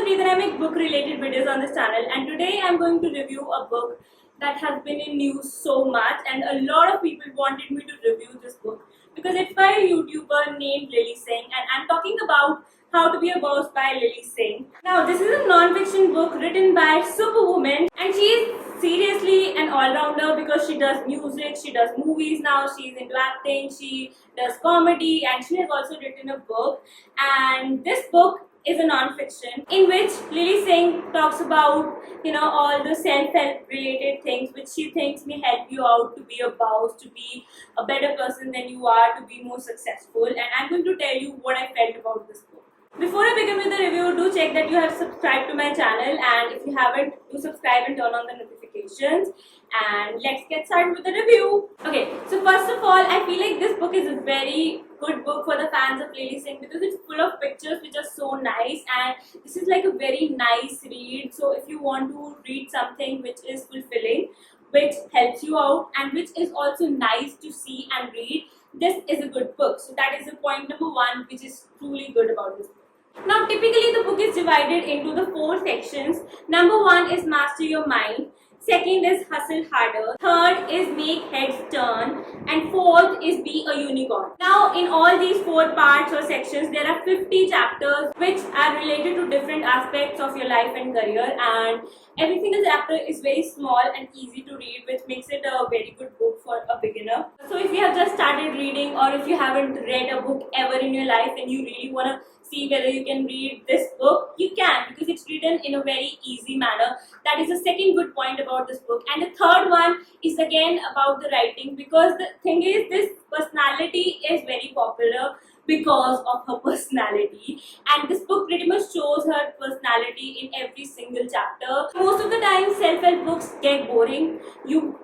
Preet and I make book related videos on this channel, and today I'm going to review a book that has been in news so much, and a lot of people wanted me to review this book because it's by a YouTuber named Lily Singh, and I'm talking about How to Be a Boss by Lily Singh. Now this is a non-fiction book written by Superwoman, and she is seriously an all-rounder because she does music, she does movies now, she's into acting, she does comedy, and she has also written a book. And this book is a non-fiction in which Lily Singh talks about all the self-help related things which she thinks may help you out to be a boss, to be a better person than you are, to be more successful. And I'm going to tell you what I felt about this book. Before I begin with the review, do check that you have subscribed to my channel, and if you haven't, do subscribe and turn on the notifications. And let's get started with the review. Okay, so first of all, I feel like this book is a very good book for the fans of Lily Singh because it's full of pictures which are so nice, and this is like a very nice read. So if you want to read something which is fulfilling, which helps you out, and which is also nice to see and read, this is a good book. So that is the point number one, which is truly good about this book. Now, typically the book is divided into the 4 sections. Number 1 is Master Your Mind. Second is Hustle Harder. Third is Make Heads Turn. And fourth is Be a Unicorn. Now, in all these 4 parts or sections, there are 50 chapters which are related to different aspects of your life and career. And every single chapter is very small and easy to read, which makes it a very good book for a beginner. So if you have just started reading, or if you haven't read a book ever in your life and you really want to see whether you can read this book, you can, because it's written in a very easy manner. That is the second good point about this book. And the third one is again about the writing, because the thing is, this personality is very popular because of her personality, and this book pretty much shows her personality in every single chapter. Most of the time self-help books get boring. You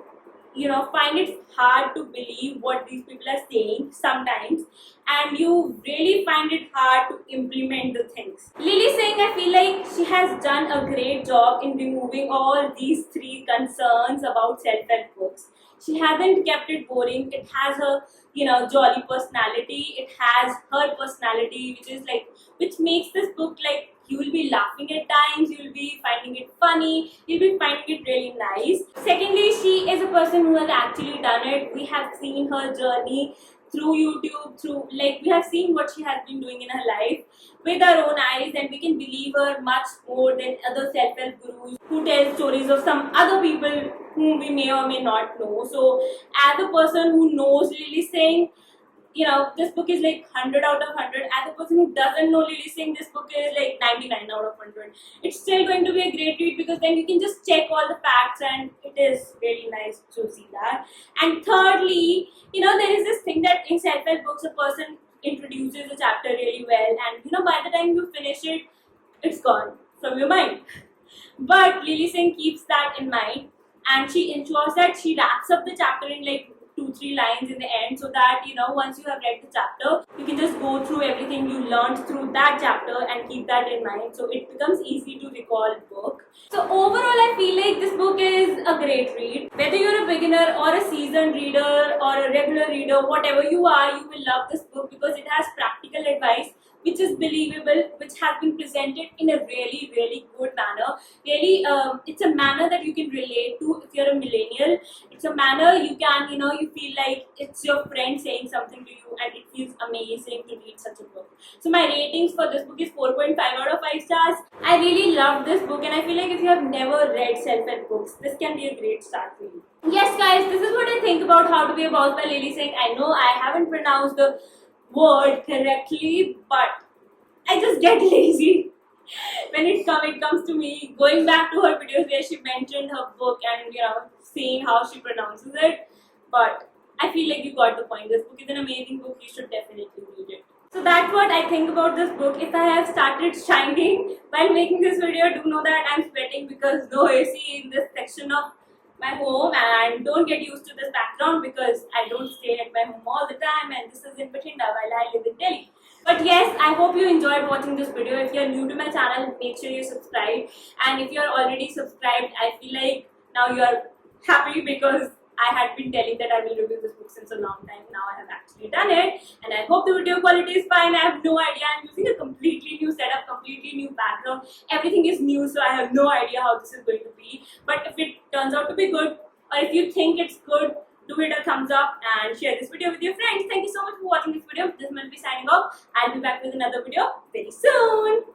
find it hard to believe what these people are saying sometimes, and you really find it hard to implement the things. Lily Singh, I feel like she has done a great job in removing all these 3 concerns about self-help books. She hasn't kept it boring. It has her jolly personality. It has her personality, which makes this book like, you will be laughing at times, you will be finding it funny, you'll be finding it really nice. Secondly, she is a person who has actually done it. We have seen her journey through YouTube, we have seen what she has been doing in her life with our own eyes, and we can believe her much more than other self-help gurus who tell stories of some other people whom we may or may not know. So as a person who knows Lily Singh, this book is like 100 out of 100. As a person who doesn't know Lily Singh, this book is like 99 out of 100. It's still going to be a great read because then you can just check all the facts, and it is really nice to see that. And thirdly, there is this thing that in self-help books, a person introduces a chapter really well, and by the time you finish it, it's gone from your mind. But Lily Singh keeps that in mind, and she ensures that she wraps up the chapter in like 2-3 lines in the end, so that once you have read the chapter, you can just go through everything you learned through that chapter and keep that in mind, so it becomes easy to recall the book. So overall, I feel like this book is a great read. Whether you're a beginner or a seasoned reader or a regular reader, whatever you are, you will love this book because it has practical advice which is believable, which has been presented in a really, really good manner. Really, it's a manner that you can relate to if you're a millennial. It's a manner you can, you feel like it's your friend saying something to you, and it feels amazing to read such a book. So my ratings for this book is 4.5 out of 5 stars. I really loved this book, and I feel like if you have never read self-help books, this can be a great start for you. Yes guys, this is what I think about How to Be a Boss by Lily Singh. I know I haven't pronounced the word correctly, but I just get lazy when it comes to me going back to her videos where she mentioned her book and seeing how she pronounces it. But I feel like you got the point. This book is an amazing book. You should definitely read it. So that's what I think about this book. If I have started shining while making this video, do know that I'm sweating because no AC in this section of my home, and don't get used to this background because I don't stay at my home all the time, and this is in Bathinda while I live in Delhi. But yes, I hope you enjoyed watching this video. If you're new to my channel, make sure you subscribe, and if you're already subscribed, I feel like now you're happy because I had been telling that I will review this book since a long time. Now I have actually done it, and I hope the video quality is fine. I have no idea. I'm using a completely new setup, completely new background. Everything is new, so I have no idea how this is going to be. But if it turns out to be good, or if you think it's good, do it a thumbs up and share this video with your friends. Thank you so much for watching this video. This must be signing off. I'll be back with another video very soon.